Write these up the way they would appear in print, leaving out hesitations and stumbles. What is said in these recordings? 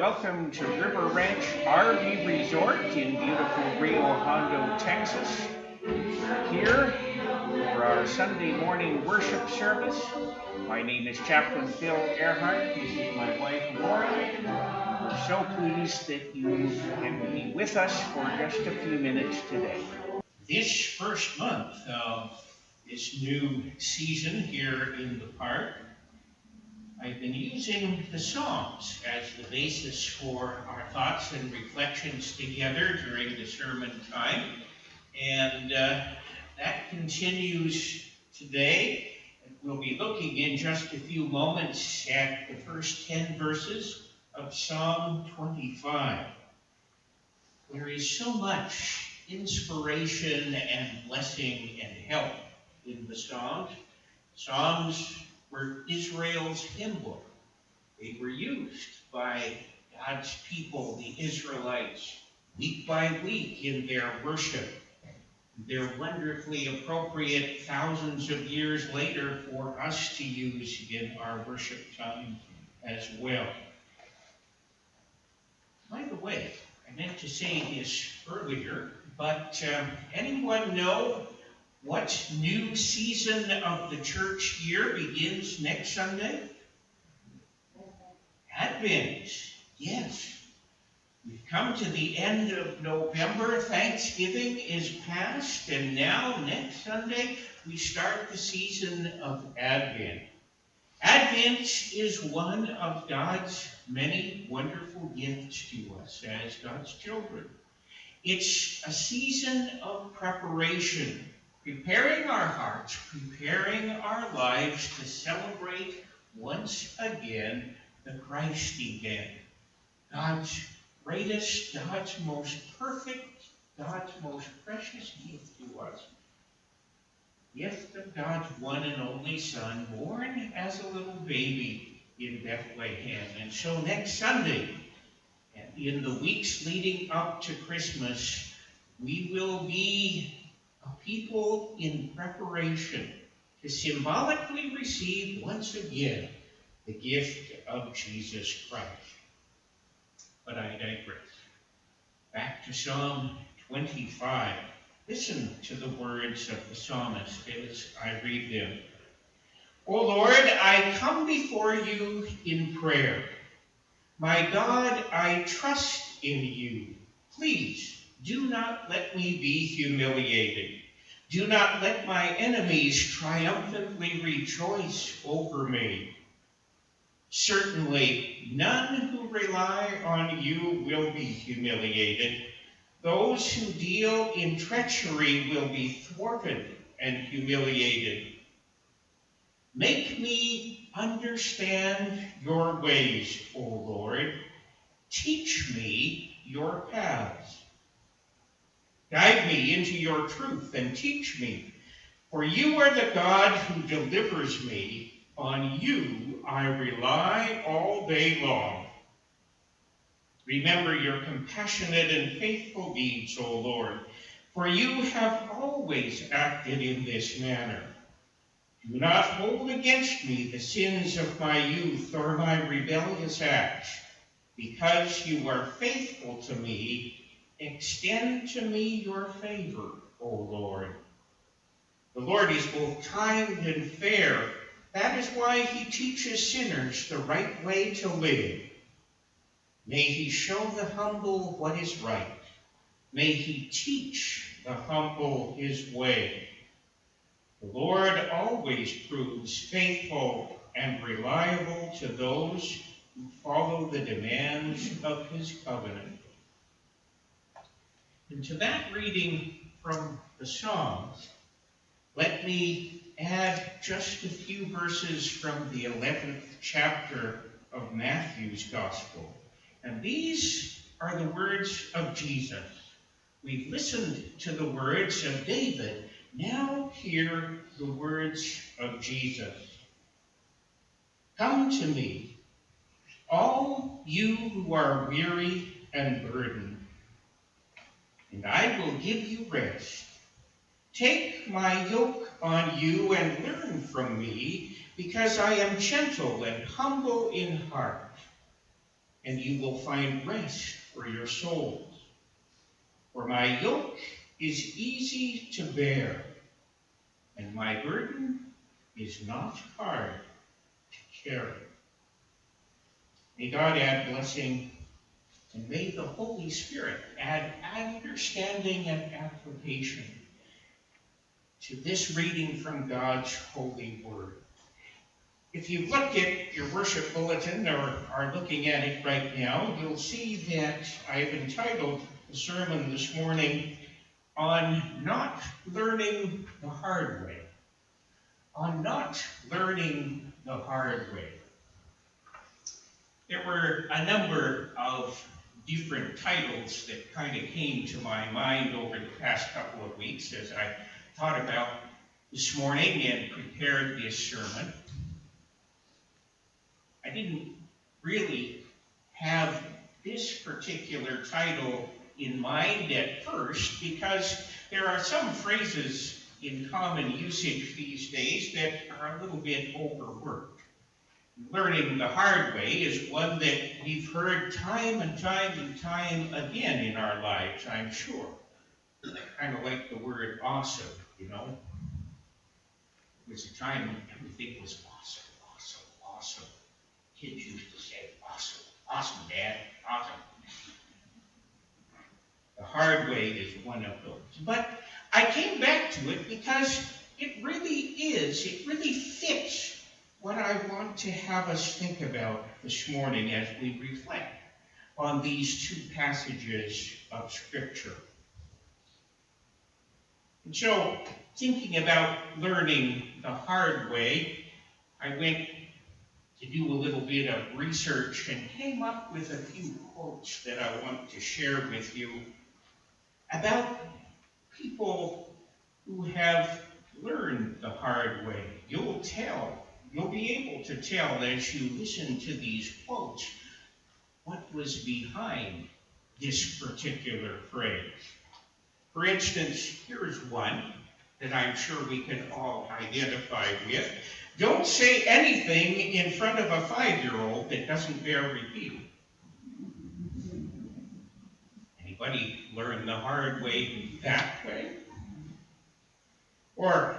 welcome to River Ranch RV Resort in beautiful Rio Honda, Texas. We're here for our Sunday morning worship service. My name is Chaplain Phil Earhart. This is my wife, Laura. We're so pleased that you can be with us for just a few minutes today. This first month of this new season here in the park, I've been using the Psalms as the basis for our thoughts and reflections together during the sermon time. And that continues today. We'll be looking in just a few moments at the first 10 verses of Psalm 25. There is so much inspiration and blessing and help in the Psalms. Psalms were Israel's hymn book. They were used by God's people, the Israelites, week by week in their worship. They're wonderfully appropriate thousands of years later for us to use in our worship time as well. By the way, I meant to say this earlier, but anyone know what new season of the church year begins next Sunday? Advent, yes. We've come to the end of November. Thanksgiving is past, and now next Sunday we start the season of Advent. Advent is one of God's many wonderful gifts to us as God's children. It's a season of preparation, preparing our hearts, preparing our lives to celebrate once again the Christ event. God's greatest, God's most perfect, God's most precious gift to us. Gift of God's one and only Son, born as a little baby in Bethlehem. And so next Sunday, and in the weeks leading up to Christmas, we will be a people in preparation to symbolically receive once again the gift of Jesus Christ. But I digress. Back to Psalm 25. Listen to the words of the psalmist as I read them. O Lord, I come before you in prayer. My God, I trust in you. Please, do not let me be humiliated. Do not let my enemies triumphantly rejoice over me. Certainly, none who rely on you will be humiliated. Those who deal in treachery will be thwarted and humiliated. Make me understand your ways, O Lord. Teach me your paths. Guide me into your truth and teach me, for you are the God who delivers me. On you I rely all day long. Remember your compassionate and faithful deeds, O Lord, for you have always acted in this manner. Do not hold against me the sins of my youth or my rebellious acts. Because you are faithful to me, extend to me your favor, O Lord. The Lord is both kind and fair. That is why he teaches sinners the right way to live. May he show the humble what is right. May he teach the humble his way. The Lord always proves faithful and reliable to those who follow the demands of his covenant. And to that reading from the Psalms, let me add just a few verses from the 11th chapter of Matthew's Gospel. And these are the words of Jesus. We've listened to the words of David. Now hear the words of Jesus. Come to me, all you who are weary and burdened, and I will give you rest. Take my yoke on you and learn from me, because I am gentle and humble in heart. and you will find rest for your souls. For my yoke is easy to bear, and my burden is not hard to carry. May God add blessing, and may the Holy Spirit add understanding and application to this reading from God's holy word. If you've looked at your worship bulletin or are looking at it right now, you'll see that I've entitled the sermon this morning on not learning the hard way. On not learning the hard way. There were a number of different titles that kind of came to my mind over the past couple of weeks as I thought about this morning and prepared this sermon. I didn't really have this particular title in mind at first because there are some phrases in common usage these days that are a little bit overworked. Learning the hard way is one that we've heard time and time again in our lives, I'm sure. I kind of like the word awesome, you know. There was a time when everything was awesome, awesome, awesome. Kids used to say, awesome, awesome, Dad, awesome. The hard way is one of those. But I came back to it because it really fits what I want to have us think about this morning as we reflect on these two passages of Scripture. And so, thinking about learning the hard way, I went to do a little bit of research and came up with a few quotes that I want to share with you about people who have learned the hard way. You'll be able to tell as you listen to these quotes what was behind this particular phrase. For instance, here's one that I'm sure we can all identify with. Don't say anything in front of a 5-year-old that doesn't bear repeating. Anybody learn the hard way that way? Or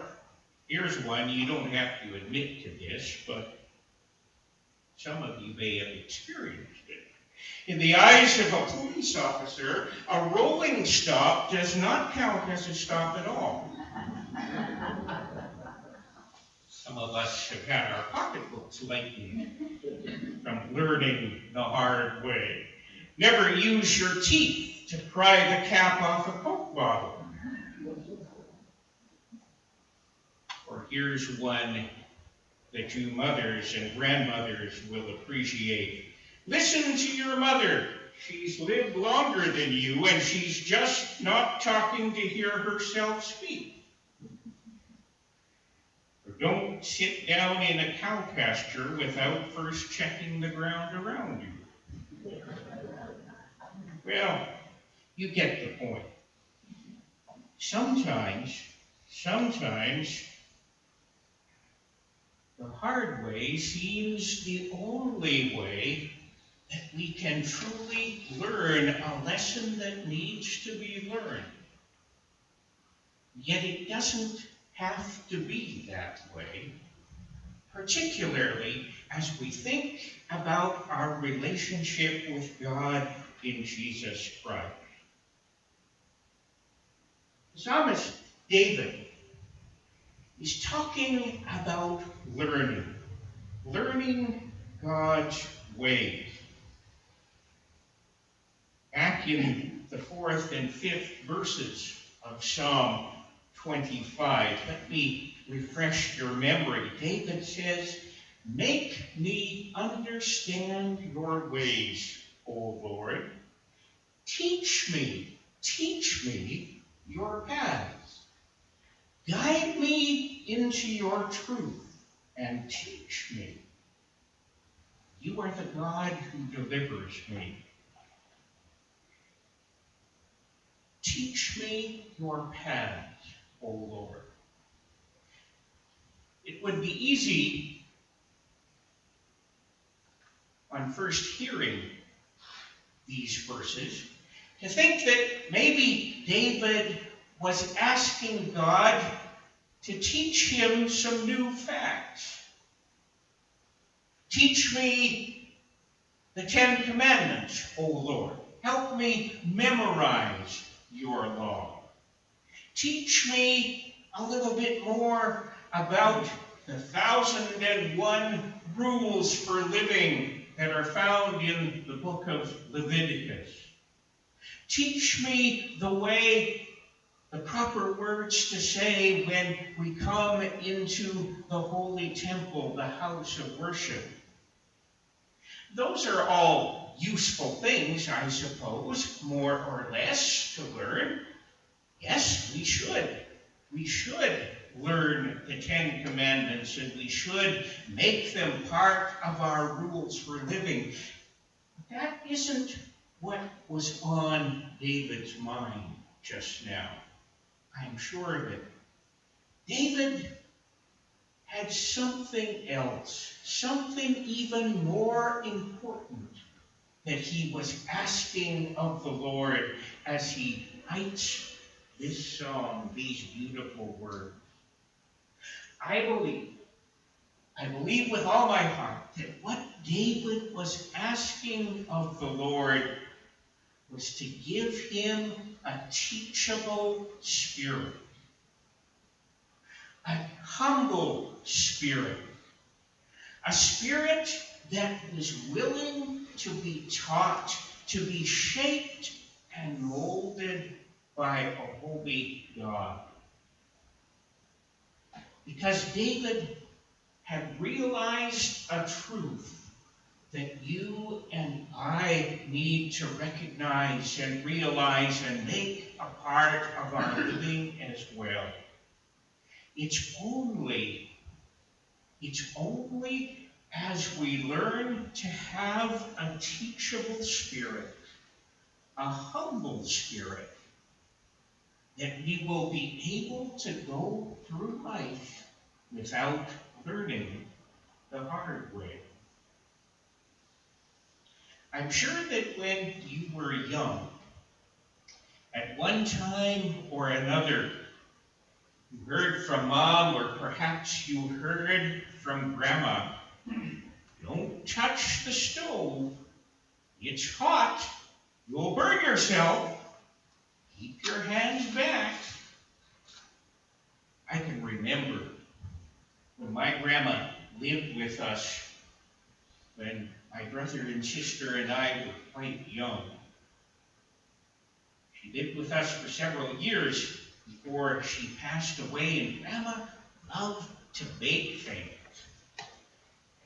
here's one, you don't have to admit to this, but some of you may have experienced it. In the eyes of a police officer, a rolling stop does not count as a stop at all. Some of us have had our pocketbooks lightened from learning the hard way. Never use your teeth to pry the cap off a Coke bottle. Or here's one that you mothers and grandmothers will appreciate. Listen to your mother. She's lived longer than you, and she's just not talking to hear herself speak. Or don't sit down in a cow pasture without first checking the ground around you. Well, you get the point. Sometimes, the hard way seems the only way that we can truly learn a lesson that needs to be learned. Yet it doesn't have to be that way, particularly as we think about our relationship with God in Jesus Christ. The psalmist David is talking about learning God's ways. Back in the 4th and 5th verses of Psalm 25, let me refresh your memory. David says, "Make me understand your ways, O Lord. Teach me your paths. Guide me into your truth and teach me. You are the God who delivers me. Teach me your paths, O Lord." It would be easy on first hearing these verses to think that maybe David was asking God to teach him some new facts. Teach me the 10 Commandments, O Lord. Help me memorize your law. Teach me a little bit more about the 1,001 rules for living that are found in the book of Leviticus. Teach me the proper words to say when we come into the holy temple, the house of worship. Those are all useful things, I suppose, more or less, to learn. Yes, we should. We should learn the 10 Commandments, and we should make them part of our rules for living. But that isn't what was on David's mind just now. I'm sure of it. David had something else, something even more important that he was asking of the Lord as he writes this song, these beautiful words. I believe with all my heart that what David was asking of the Lord was to give him a teachable spirit, a humble spirit, a spirit that was willing to be taught, to be shaped and molded by a holy God. Because David had realized a truth that you and I need to recognize and realize and make a part of our living as well. It's only as we learn to have a teachable spirit, a humble spirit, that we will be able to go through life without learning the hard way. I'm sure that when you were young, at one time or another, you heard from Mom, or perhaps you heard from Grandma, don't touch the stove. It's hot. You'll burn yourself. Keep your hands back. I can remember when my grandma lived with us when my brother and sister and I were quite young. She lived with us for several years before she passed away, and Grandma loved to bake things.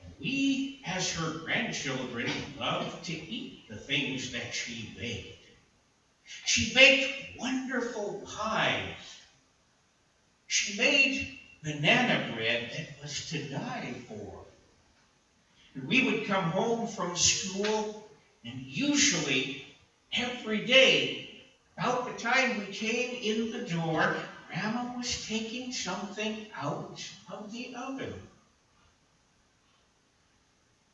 And we, as her grandchildren, loved to eat the things that she baked. She baked wonderful pies. She made banana bread that was to die for. And we would come home from school, and usually every day, about the time we came in the door, Grandma was taking something out of the oven.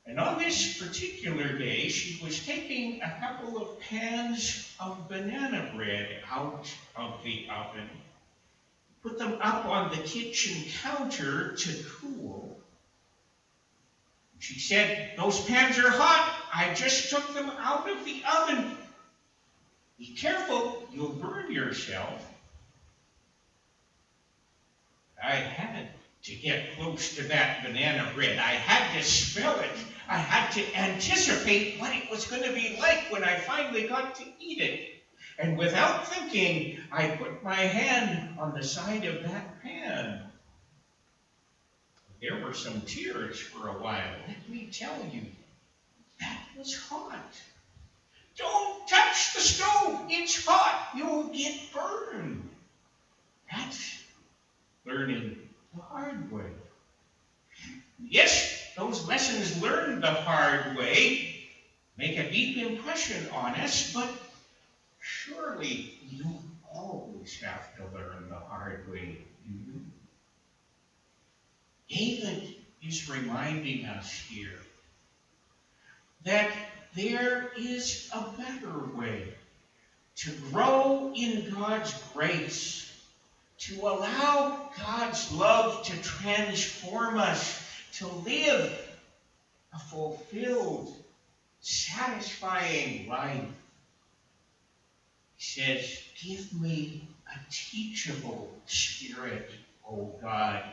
And on this particular day, she was taking a couple of pans of banana bread out of the oven, put them up on the kitchen counter to cool. She said, "Those pans are hot. I just took them out of the oven. Be careful, you'll burn yourself." I had to get close to that banana bread. I had to smell it. I had to anticipate what it was going to be like when I finally got to eat it. And without thinking, I put my hand on the side of that pan. There were some tears for a while. Let me tell you, that was hot. Don't touch the stove. It's hot. You'll get burned. That's learning the hard way. Yes, those lessons learned the hard way make a deep impression on us, but surely you don't always have to learn the hard way, do you? David is reminding us here that there is a better way to grow in God's grace, to allow God's love to transform us, to live a fulfilled, satisfying life. He says, give me a teachable spirit, O God.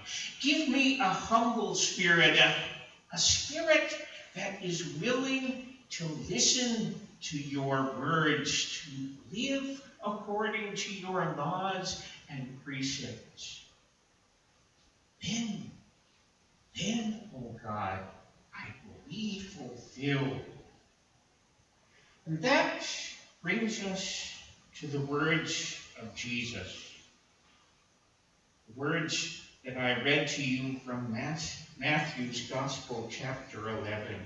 Give me a humble spirit, a spirit that is willing to listen to your words, to live according to your laws and precepts. Then, O God, I will be fulfilled. And that brings us to the words of Jesus. The words that I read to you from Matthew's Gospel, chapter 11.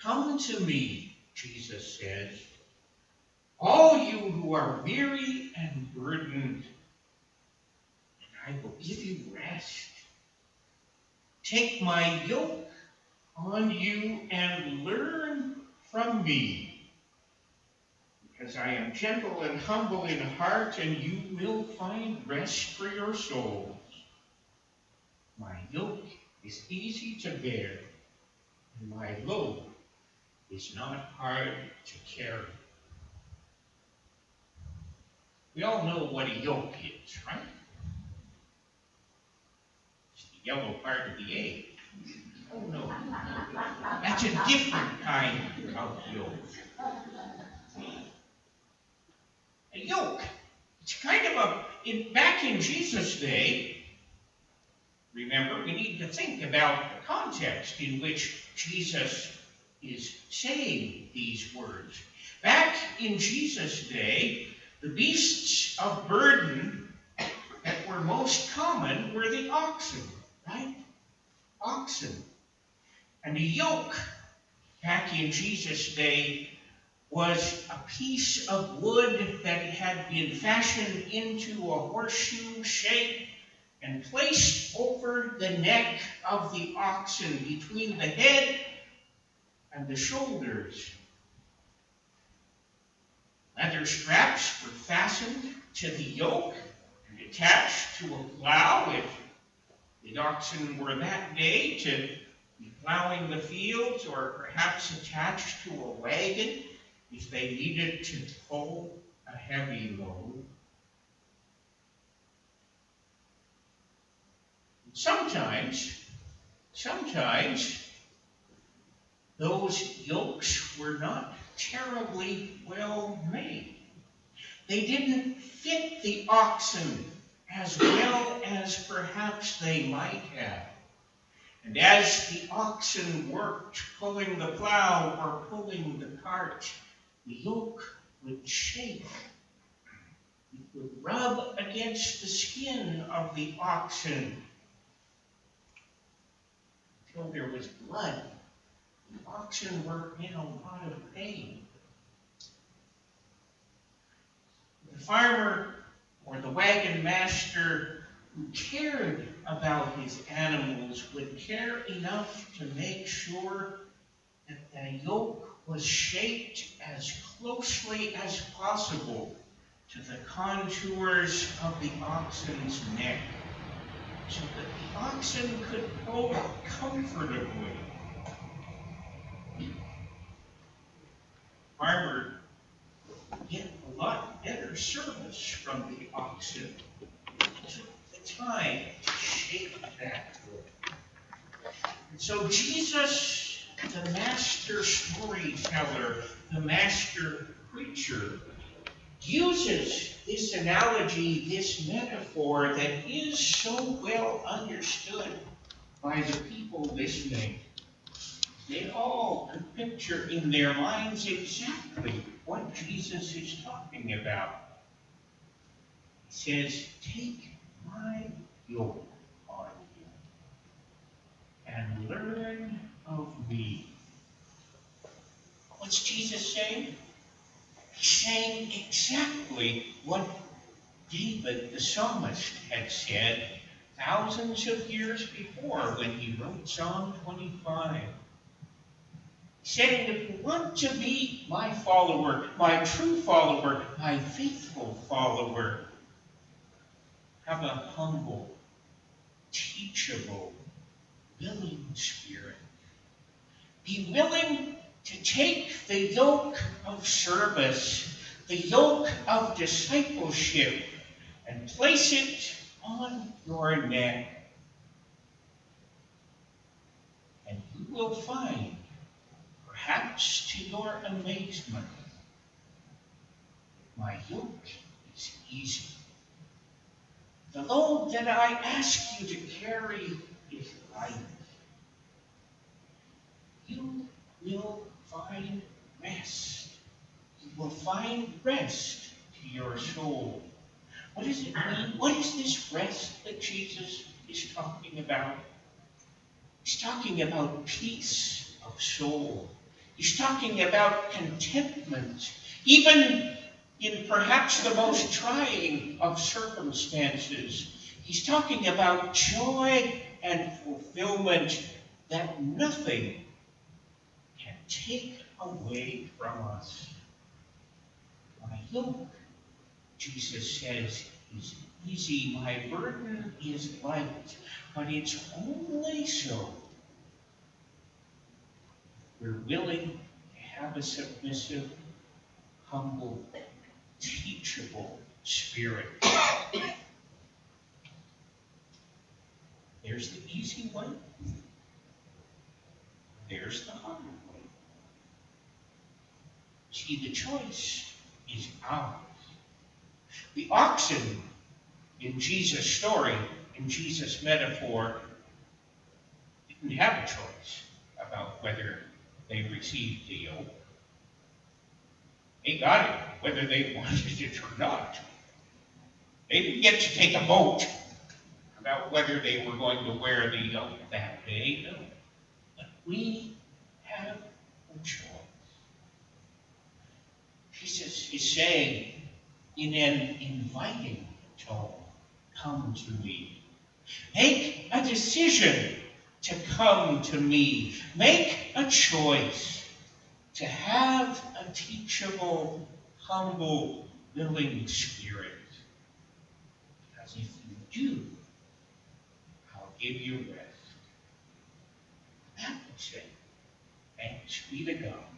Come to me, Jesus says, all you who are weary and burdened, and I will give you rest. Take my yoke on you and learn from me, because I am gentle and humble in heart, and you will find rest for your souls. My yoke is easy to bear, and my load is not hard to carry. We all know what a yoke is, right? It's the yellow part of the egg. Oh no, that's a different kind of yoke. A yoke. It's kind of back in Jesus' day, remember, we need to think about the context in which Jesus is saying these words. Back in Jesus' day, the beasts of burden that were most common were the oxen, right? Oxen. And a yoke, back in Jesus' day, was a piece of wood that had been fashioned into a horseshoe shape and placed over the neck of the oxen between the head and the shoulders. Leather straps were fastened to the yoke and attached to a plow if the oxen were that day to be plowing the fields, or perhaps attached to a wagon if they needed to pull a heavy load. Sometimes those yokes were not terribly well made. They didn't fit the oxen as well as perhaps they might have. And as the oxen worked, pulling the plow or pulling the cart, the yoke would shake. It would rub against the skin of the oxen until there was blood. The oxen were in a lot of pain. The farmer or the wagon master who cared about his animals would care enough to make sure that the yoke was shaped as closely as possible to the contours of the oxen's neck, so that the oxen could pull comfortably. Farmer would get a lot better service from the oxen. It took the time to shape that wood. And so Jesus, the master storyteller, the master preacher, uses this analogy, this metaphor that is so well understood by the people listening. They all could picture in their minds exactly what Jesus is talking about. He says, take my yoke on you and learn of me. What's Jesus saying? He's saying exactly what David the psalmist had said thousands of years before when he wrote Psalm 25. saying, if you want to be my follower, my true follower, my faithful follower, have a humble, teachable, willing spirit. Be willing to take the yoke of service, the yoke of discipleship, and place it on your neck. And you will find, perhaps to your amazement, my yoke is easy. The load that I ask you to carry is light. You will find rest. You will find rest to your soul. What does it mean? What is this rest that Jesus is talking about? He's talking about peace of soul. He's talking about contentment, even in perhaps the most trying of circumstances. He's talking about joy and fulfillment that nothing can take away from us. My yoke, Jesus says, is easy. My burden is light. But it's only so we're willing to have a submissive, humble, teachable spirit. There's the easy way. There's the hard way. See, the choice is ours. The oxen in Jesus' story, in Jesus' metaphor, didn't have a choice about whether they received the yoke. They got it, whether they wanted it or not. They didn't get to take a vote about whether they were going to wear the yoke that day. No. But we have a choice. Jesus is saying in an inviting tone, come to me. Make a decision to come to me. Make a choice to have a teachable, humble, willing spirit. Because if you do, I'll give you rest. That will say, thanks be to God.